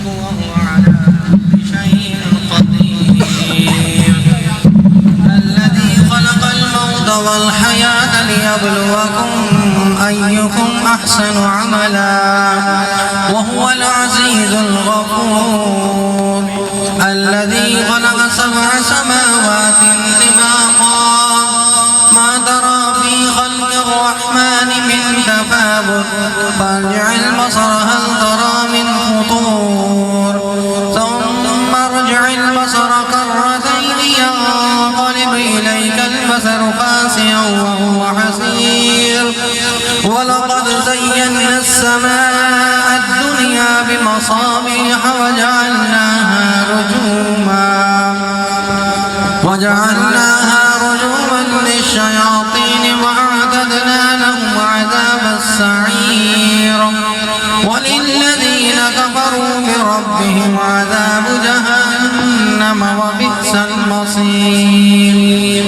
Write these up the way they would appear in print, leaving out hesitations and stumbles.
وهو على كل شيء قدير. الذي خلق الموت والحياة ليبلوكم أيكم أحسن عملا وهو العزيز الغفور. الذي خلق 7 سماوات طباقا ما ترى في خلق الرحمن من تفاوت فارجع البصر هل ترى من فطور ثم ارجع البصر كرتين ينقلب إليك البصر خاسئا وهو حسير. ولقد زينا السماء الدنيا بمصابيح وجعلناها رجوما للشياطين وأعتدنا لهم عذاب السعير. وللذين كفروا بربهم عذاب جهنم وبئس المصير.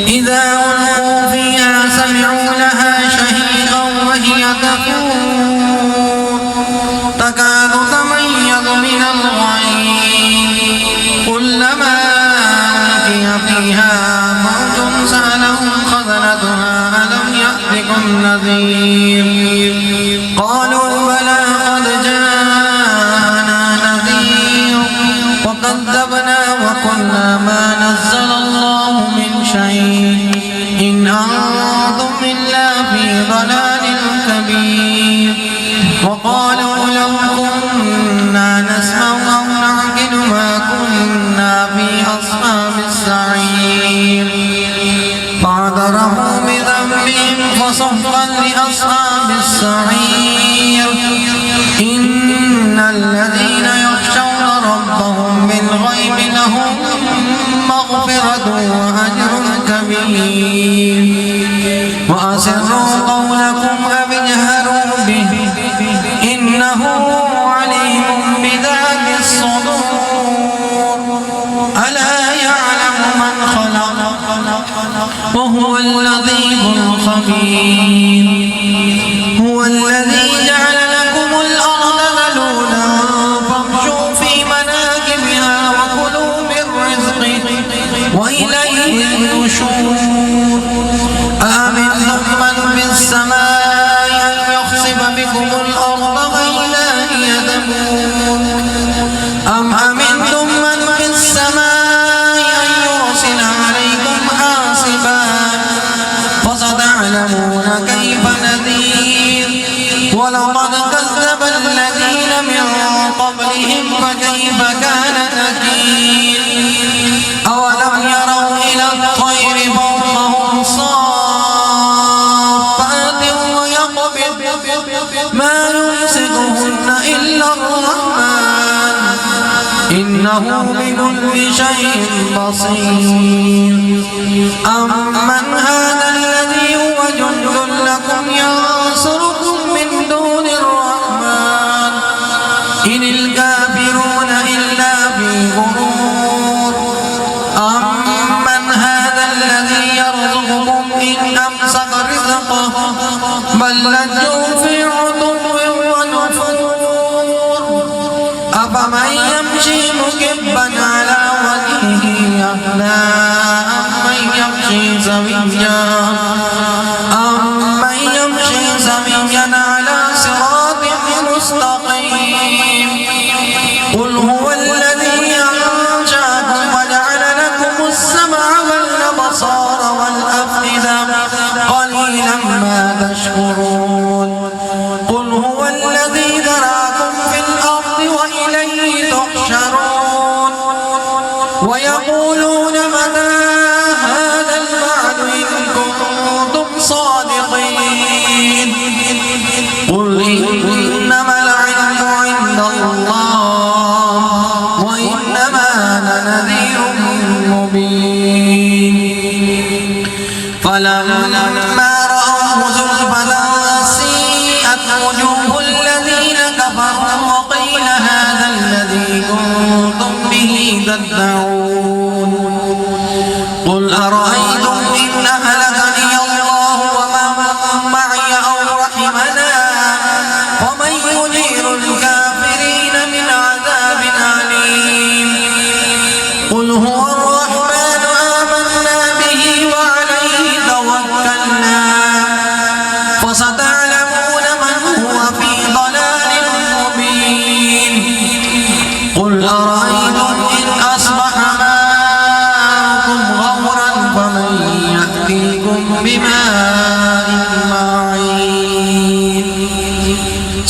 إذا ألقوا فيها سمعوا لها شهيقا وهي تفور تكاد تميز من الغيظ كلما ألقي فيها موج سألهم خزنتها ألم يأتكم نذير قالوا بلى قد جاءنا نذير وكذبنا وقلنا ما نزل الله من شيء إن أنتم إلا في ضلال كبير. وقالوا لو كنا نسمع أو نعقل ما كنا في أصحاب السعير. فاعترفوا بذنبهم فسحقا لأصحاب السعير. إن الذين يخشون ربهم بالغيب لهم مغفرة وأجر كبير. وأسروا قولكم أو اجهروا به إنه عليم بذات الصدور. ألا يعلم من خلق وهو اللطيف الخبير. هو الذي جعل لكم الأرض ذلولا فامشوا في مناكبها وكلوا من رزقه وإليه النشور. آمنتم من في السماء أن يخسف بكم الأرض فإذا هي تمور أم أمنتم من في السماء أن يرسل عليكم حاصبا فستعلمون كيف نذير. ولقد كذب الذين من قبلهم فكيف كان نكير. أولم يروا إلى الطير فوقهم صافات ويقبض ما يمسكهن إلا الرحمن إنه بكل شيء بصير. أمن هذا الذي هو جند لكم ينصركم من دون الرحمن إن الكافرون إلا في غرور. أمن هذا الذي يرزقكم إن أمسك رزقه بل لجوا في عتو ونفور. أفمن يمشي مكبا على وجهه أهدى أمن يمشي سويا على صراط مستقيم. قل هو الذي أنشأكم وجعل لكم السمع والأبصار والأفئدة قليلا ما تشكرون. قل هو الذي ذراكم في الأرض وإليه تحشرون. ويقولون متى هذا الوعد إن كنتم صادقين. قل إنما العلم عند الله وإنما أنا نذير مبين. فلما رأوه زلفة سيئت وجوه الذين كفروا وقيل هذا الذي كنتم به تدعون. قل أرأيتم إن أهلكني الله ومن معي أو رحمنا ومن يجير الكافرين من عذاب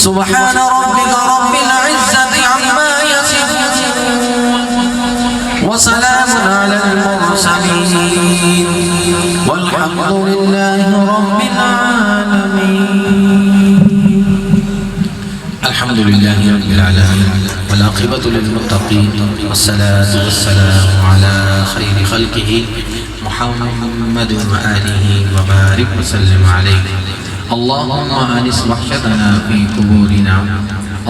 سبحان ربك رب العزة عما يصفون وسلام على المرسلين والحمد لله رب العالمين. الحمد لله رب العالمين والعاقبة للمتقين والصلاة والسلام على خير خلقه محمد وآله وبارك وسلم عليه. اللهم أنس وحشتنا في قبورنا،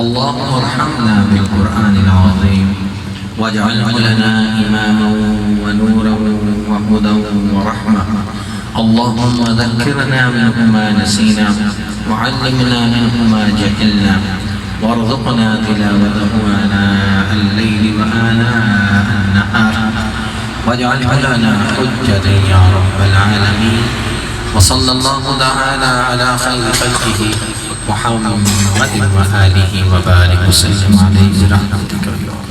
اللهم ارحمنا بالقرآن العظيم واجعله لنا إماما ونورا وهدى ورحمة. اللهم ذكرنا منه ما نسينا وعلمنا منه ما جهلنا وارزقنا تلاوته آناء الليل وآناء النهار واجعله لنا حجة يا رب العالمين. وصلى الله تعالى على خير خلقه محمد وآله وبارك وسلم عليه برحمتك يا رب.